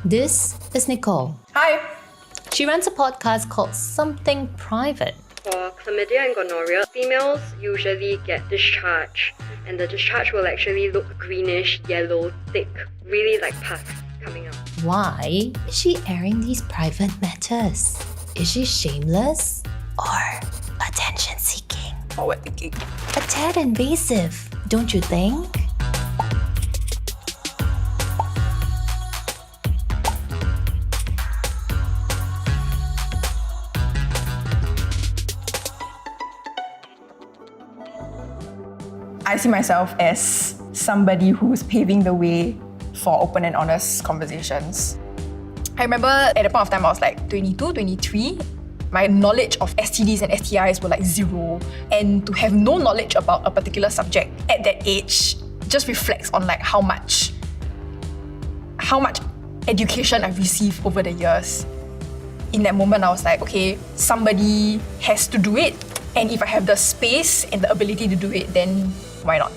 This is Nicole. Hi. She runs a podcast called Something Private. For chlamydia and gonorrhea, females usually get discharge, and the discharge will actually look greenish, yellow, thick, really like pus coming out. Why is she airing these private matters? Is she shameless or attention seeking? Forward thinking. A tad invasive, don't you think? I see myself as somebody who's paving the way for open and honest conversations. I remember at the point of time I was like 22, 23. My knowledge of STDs and STIs were like zero. And to have no knowledge about a particular subject at that age just reflects on like how much education I've received over the years. In that moment, I was like, okay, somebody has to do it. And if I have the space and the ability to do it, then why not?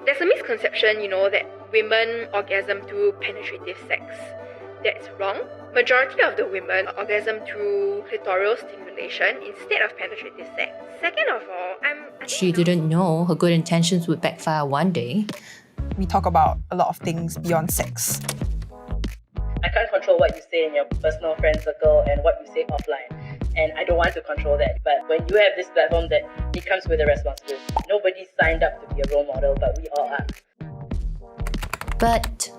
There's a misconception, that women orgasm through penetrative sex. That's wrong. Majority of the women orgasm through clitoral stimulation instead of penetrative sex. Second of all, She didn't know her good intentions would backfire one day. We talk about a lot of things beyond sex. I can't control what you say in your personal friend circle and what you say offline. And I don't want to control that. But when you have this platform, that it comes with a responsibility. Nobody signed up to be a role model, but we all are. But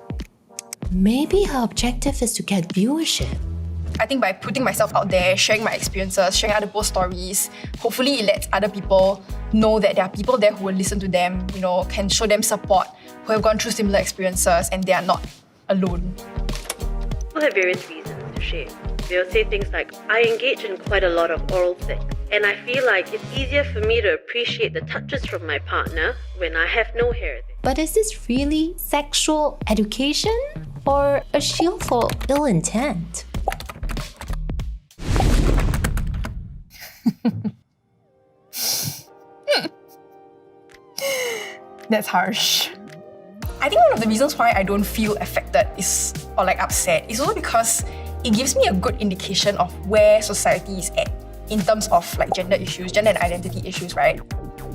maybe her objective is to get viewership. I think by putting myself out there, sharing my experiences, sharing other people's stories, hopefully it lets other people know that there are people there who will listen to them, can show them support, who have gone through similar experiences and they are not alone. people have various reasons to share. They'll say things like, I engage in quite a lot of oral sex, and I feel like it's easier for me to appreciate the touches from my partner when I have no hair. But is this really sexual education or a shield for ill intent? That's harsh. I think one of the reasons why I don't feel affected or upset is also because it gives me a good indication of where society is at in terms of gender issues, gender and identity issues, right?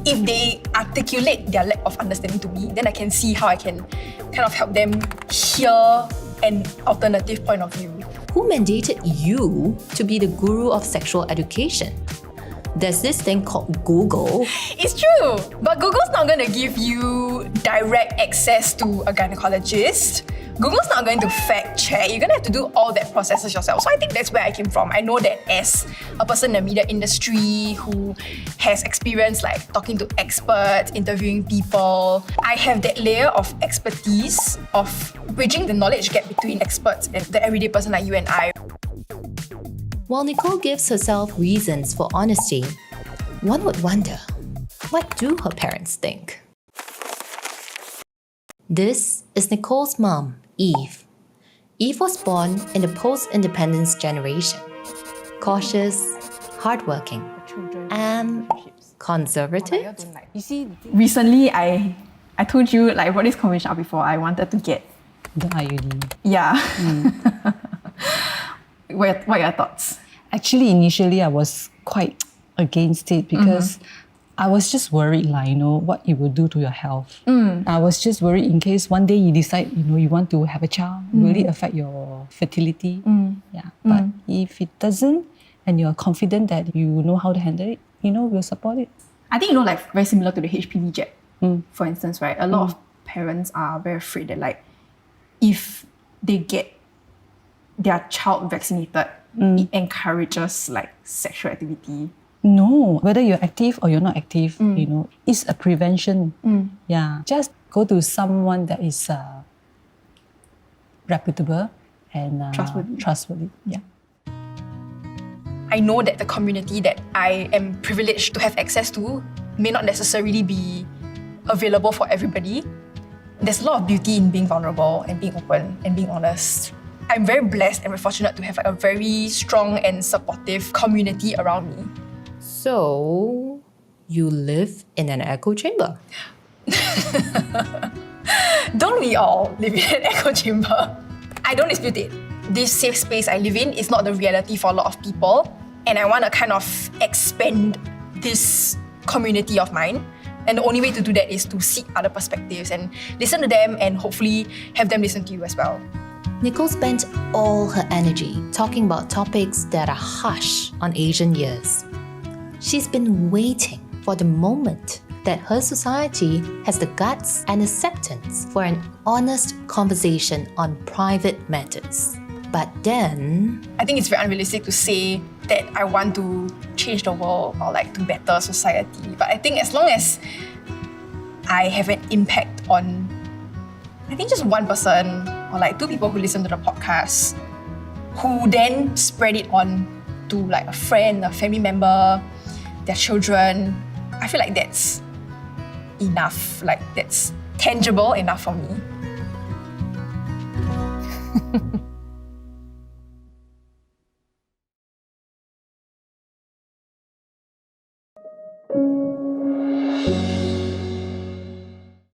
If they articulate their lack of understanding to me, then I can see how I can kind of help them hear an alternative point of view. Who mandated you to be the guru of sexual education? There's this thing called Google. It's true, but Google's not going to give you direct access to a gynecologist. Google's not going to fact check. You're going to have to do all that processes yourself. So I think that's where I came from. I know that as a person in the media industry who has experience talking to experts, interviewing people, I have that layer of expertise of bridging the knowledge gap between experts and the everyday person like you and I. While Nicole gives herself reasons for honesty, one would wonder, what do her parents think? This is Nicole's mom, Eve. Eve was born in the post-independence generation. Cautious, hardworking, and conservative? You see, Recently, I told you, I brought this conversation up before, I wanted to get... the IUD. Yeah. What are your thoughts? Actually, initially, I was quite against it because I was just worried, what it will do to your health. I was just worried in case one day you decide, you want to have a child, will it affect your fertility? Yeah. But if it doesn't, and you're confident that you know how to handle it, we'll support it. I think, very similar to the HPV jab, for instance, right? A lot of parents are very afraid that, if they get their child vaccinated, it encourages, sexual activity. No, whether you're active or you're not active, it's a prevention. Yeah, just go to someone that is reputable and trustworthy. Yeah. I know that the community that I am privileged to have access to may not necessarily be available for everybody. There's a lot of beauty in being vulnerable and being open and being honest. I'm very blessed and very fortunate to have a very strong and supportive community around me. So, you live in an echo chamber? Don't we all live in an echo chamber? I don't dispute it. This safe space I live in is not the reality for a lot of people, and I want to kind of expand this community of mine. And the only way to do that is to seek other perspectives and listen to them and hopefully have them listen to you as well. Nicole spent all her energy talking about topics that are harsh on Asian years. She's been waiting for the moment that her society has the guts and acceptance for an honest conversation on private matters. But then, I think it's very unrealistic to say that I want to change the world or like to better society. But I think as long as I have an impact on, I think just one person or like two people who listen to the podcast, who then spread it on to like a friend, a family member, their children, I feel like that's enough. Like that's tangible enough for me.